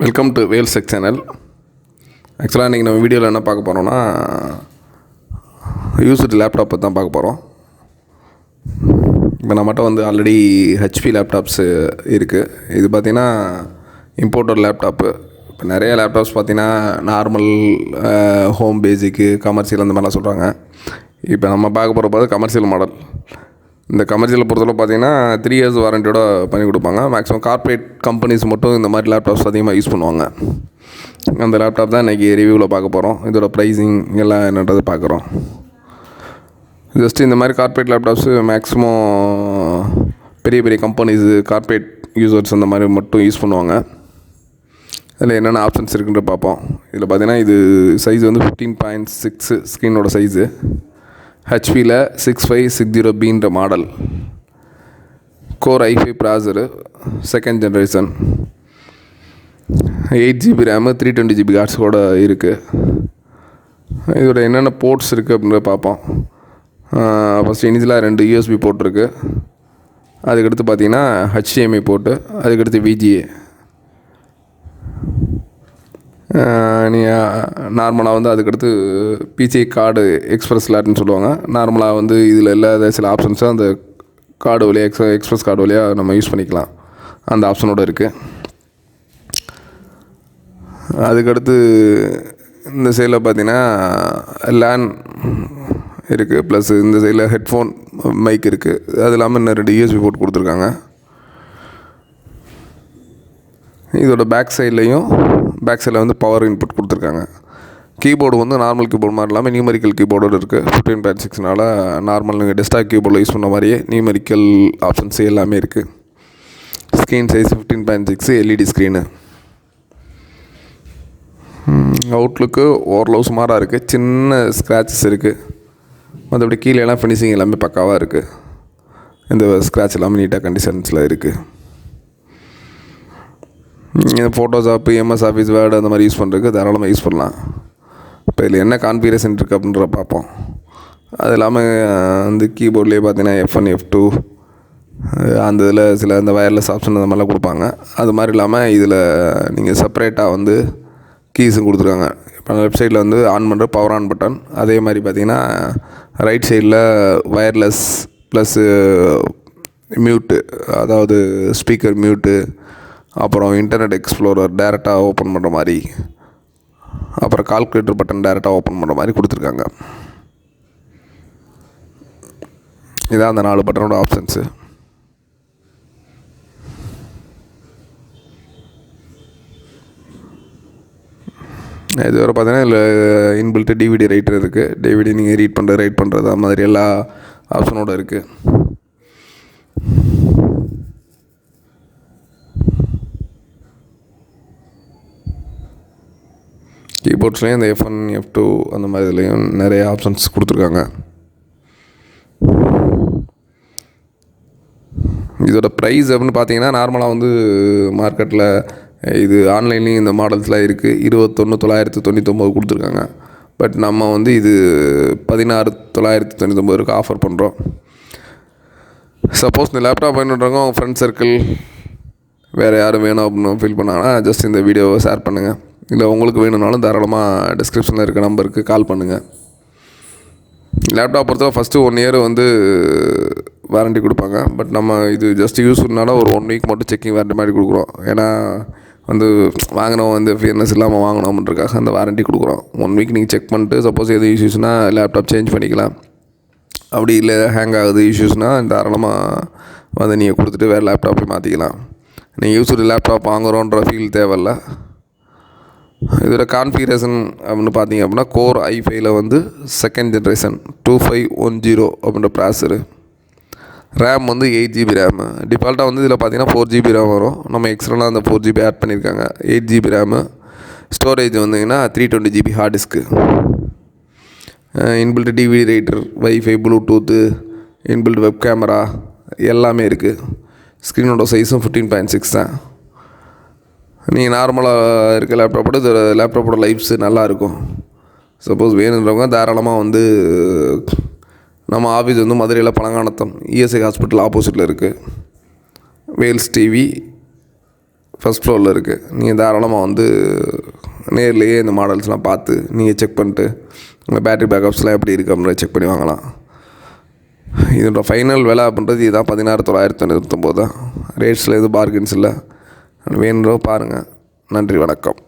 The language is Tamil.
Welcome to வேல்செக் channel. ஆக்சுவலாக இன்றைக்கி நம்ம வீடியோவில் என்ன பார்க்க போகிறோம்னா, யூஸ்டு லேப்டாப்பை தான் பார்க்க போகிறோம். இப்போ நம்மகிட்ட வந்து ஆல்ரெடி ஹெச்பி லேப்டாப்ஸு இருக்குது. இது பார்த்திங்கன்னா இம்போர்ட்டட் லேப்டாப்பு. இப்போ நிறைய லேப்டாப்ஸ் பார்த்திங்கன்னா நார்மல், ஹோம் பேசிக்கு, கமர்ஷியல் அந்த மாதிரிலாம் சொல்கிறாங்க. இப்போ நம்ம பார்க்க போகிற கமர்ஷியல் மாடல். இந்த கமர்ஷியலை பொறுத்தவரை பார்த்திங்கன்னா 3 years வாரண்டியோட பண்ணி கொடுப்பாங்க. மேக்ஸிமம் கார்ப்பரேட் கம்பெனிஸ் மட்டும் இந்த மாதிரி லேப்டாப்ஸ் அதிகமாக யூஸ் பண்ணுவாங்க. அந்த லேப்டாப் தான் இன்றைக்கி ரிவ்யூவில் பார்க்க போகிறோம். இதோட ப்ரைஸிங் எல்லாம் என்னன்றது பார்க்குறோம். ஜஸ்ட்டு இந்த மாதிரி கார்ப்பரேட் லேப்டாப்ஸு மேக்ஸிமம் பெரிய பெரிய கம்பெனிஸு, கார்ப்பரேட் யூசர்ஸ் அந்த மாதிரி மட்டும் யூஸ் பண்ணுவாங்க. அதில் என்னென்ன ஆப்ஷன்ஸ் இருக்குன்ற பார்ப்போம். இதில் பார்த்திங்கன்னா இது சைஸ் வந்து 15.6 ஸ்க்ரீனோட சைஸு. ஹெச்பியில் 6560Bன்ற model. Core i5 processor, 2nd generation. 8GB RAM, 320GB ஹார்ட்ஸ் கூட இருக்குது. இதோட என்னென்ன போர்ட்ஸ் இருக்குது அப்படின்றத பார்ப்போம். ஃபஸ்ட்டு இனிஷியலாக 2 USB போர்ட் இருக்குது. அதுக்கடுத்து பார்த்திங்கன்னா HDMI போர்ட்டு, அதுக்கடுத்து VGA. நீங்கள் நார்மலாக வந்து அதுக்கடுத்து PCI கார்டு எக்ஸ்ப்ரெஸ் ஸ்லாட்னு சொல்லுவாங்க. நார்மலாக வந்து இதில் இல்லாத சில ஆப்ஷன்ஸை அந்த கார்டு வழியாக எக்ஸ்ப்ரெஸ் கார்டு வழியாக நம்ம யூஸ் பண்ணிக்கலாம். அந்த ஆப்ஷனோடு இருக்குது. அதுக்கடுத்து இந்த சைடில் பார்த்திங்கன்னா லேன் இருக்குது, ப்ளஸ் இந்த சைடில் ஹெட்ஃபோன் மைக் இருக்குது. அது இல்லாமல் இன்னும் 2 USB போர்ட் கொடுத்துருக்காங்க. இதோட பேக் சைடில் வந்து பவர் இன்புட் கொடுத்துருக்காங்க. கீபோர்டு வந்து நார்மல் கீபோர்டு மாதிரி இல்லாமல் நியூமெரிக்கல் கீபோர்டோடு இருக்குது. 15.6னால நார்மல் நீங்கள் டெஸ்க்டாப் கீபோர்டில் யூஸ் பண்ண மாதிரியே நியூமெரிக்கல் ஆப்ஷன்ஸ் எல்லாமே இருக்குது. Screen size 15.6 LED screen. Outlook ஓரளவு சுமாராக இருக்குது. சின்ன ஸ்க்ராச்சஸ் இருக்குது. மற்றபடி கீழே எல்லாம் ஃபினிஷிங் எல்லாமே பக்காவாக இருக்குது. இந்த ஸ்க்ராட்ச் எல்லாமே நீட்டாக கண்டிஷன்ஸில் இருக்குது. ஃபோட்டோஷாப்பு, MS ஆஃபீஸ், வேர்டு அந்த மாதிரி யூஸ் பண்ணுறதுக்கு தாராளமாக யூஸ் பண்ணலாம். இப்போ இதில் என்ன கான்ஃபிகரேஷன் இருக்குது அப்படின்ற பார்ப்போம். அது இல்லாமல் வந்து கீபோர்ட்லேயே பார்த்தீங்கன்னா F1, F2 அந்த இதில் சில இந்த வயர்லெஸ் ஆப்ஷன் அந்த மாதிரிலாம் கொடுப்பாங்க. அது மாதிரி இல்லாமல் இதில் நீங்கள் செப்பரேட்டாக வந்து கீஸும் கொடுத்துருக்காங்க. இப்போ லெஃப்ட் சைடில் வந்து ஆன் பண்ணுற பவர் ஆன் பட்டன், அதே மாதிரி பார்த்திங்கன்னா ரைட் சைடில் வயர்லெஸ் ப்ளஸ்ஸு மியூட்டு, அதாவது ஸ்பீக்கர் மியூட்டு, அப்புறம் இன்டர்நெட் எக்ஸ்ப்ளோரர் டேரெக்டாக ஓப்பன் பண்ணுற மாதிரி, அப்புறம் கால்குலேட்டர் பட்டன் டேரெக்டாக ஓப்பன் பண்ணுற மாதிரி கொடுத்துருக்காங்க. இதான் அந்த 4 பட்டனோட ஆப்ஷன்ஸு. இது வரை பார்த்தீங்கன்னா இதில் இன்பில்ட்டு DVD ரைட்டர் இருக்குது. DVD நீங்கள் ரீட் பண்ணுறது, ரைட் பண்ணுறது அது மாதிரி எல்லா ஆப்ஷனோடு இருக்குது. கீபோர்ட்ஸ்லேயும் இந்த F1, F2 அந்த மாதிரி இதுலேயும் நிறைய ஆப்ஷன்ஸ் கொடுத்துருக்காங்க. இதோட ப்ரைஸ் அப்படின்னு பார்த்தீங்கன்னா நார்மலாக வந்து மார்க்கெட்டில் இது ஆன்லைன்லேயும் இந்த மாடல்ஸ்லாம் இருக்குது. 21,999 கொடுத்துருக்காங்க. பட் நம்ம வந்து இது 16,999 ஆஃபர் பண்ணுறோம். சப்போஸ் இந்த லேப்டாப் வேணுன்றவங்க அவங்க ஃப்ரெண்ட் சர்க்கிள் வேறு யாரும் வேணும் அப்படின்னு ஃபீல் பண்ணாங்கன்னா ஜஸ்ட் இந்த வீடியோவை ஷேர் பண்ணுங்கள். இல்லை உங்களுக்கு வேணும்னாலும் தாராளமாக டிஸ்கிரிப்ஷனில் இருக்க நம்பருக்கு கால் பண்ணுங்கள். லேப்டாப் பொறுத்தவரை ஃபஸ்ட்டு 1 year வந்து வாரண்டி கொடுப்பாங்க. பட் நம்ம இது ஜஸ்ட் யூஸ்னால ஒரு 1 week மட்டும் செக்கிங் வாரண்டி மாதிரி கொடுக்குறோம். ஏன்னா வந்து வாங்கினோம் வந்து ஃபியர்னஸ் இல்லாமல் வாங்கினோம்ன்றக்காக அந்த வாரண்டி கொடுக்குறோம். 1 week நீங்கள் செக் பண்ணிட்டு சப்போஸ் எது இஷ்யூஸ்னால் லேப்டாப் சேஞ்ச் பண்ணிக்கலாம். அப்படி இல்லை ஹேங் ஆகுது இஷ்யூஸ்னால் தாராளமாக வந்து நீங்கள் கொடுத்துட்டு வேறு லேப்டாப்பை மாற்றிக்கலாம். நீங்கள் யூஸ்டு லேப்டாப் வாங்குகிறோன்ற ஃபீல் தேவையில்லை. இதோட கான்ஃபிகரேஷன் அப்படின்னு பார்த்தீங்க அப்படின்னா கோர் i5யில் வந்து 2nd ஜென்ரேஷன் 2510 அப்படின்ற ப்ராசரு. ரேம் வந்து 8GB ரேமு. டிஃபால்ட்டாக வந்து இதில் பார்த்தீங்கன்னா 4GB ரேம் வரும். நம்ம எக்ஸ்ட்ராலாக அந்த 4GB ஆட் பண்ணியிருக்காங்க. 8GB RAM. ஸ்டோரேஜ் வந்தீங்கன்னா 320GB hard disk. Inbuilt DVD writer, wifi, Bluetooth, inbuilt web camera எல்லாமே இருக்குது. ஸ்க்ரீனோட சைஸும் 15.6 தான். நீங்கள் நார்மலாக இருக்க லேப்டாப்போட இது லேப்டாப்போட லைஃப்ஸு நல்லாயிருக்கும். சப்போஸ் வேணுன்றவங்க தாராளமாக வந்து நம்ம ஆஃபீஸ் வந்து மதுரையில் பழங்கானத்தம் ESI ஹாஸ்பிட்டல் ஆப்போசிட்டில் இருக்குது. வேல்ஸ் டிவி ஃபஸ்ட் ஃப்ளோரில் இருக்குது. நீங்கள் தாராளமாக வந்து நேர்லேயே இந்த மாடல்ஸ்லாம் பார்த்து நீங்கள் செக் பண்ணிட்டு உங்கள் பேட்ரி பேக்கப்ஸ்லாம் எப்படி இருக்குது அப்படின்றத செக் பண்ணி வாங்கலாம். இதோட ஃபைனல் விலை அப்படின்றது இதுதான், 16,999 தான். ரேட்ஸில் எதுவும் பார்கென்ஸ் இல்லை. வேணுன்றோ பாருங்கள். நன்றி, வணக்கம்.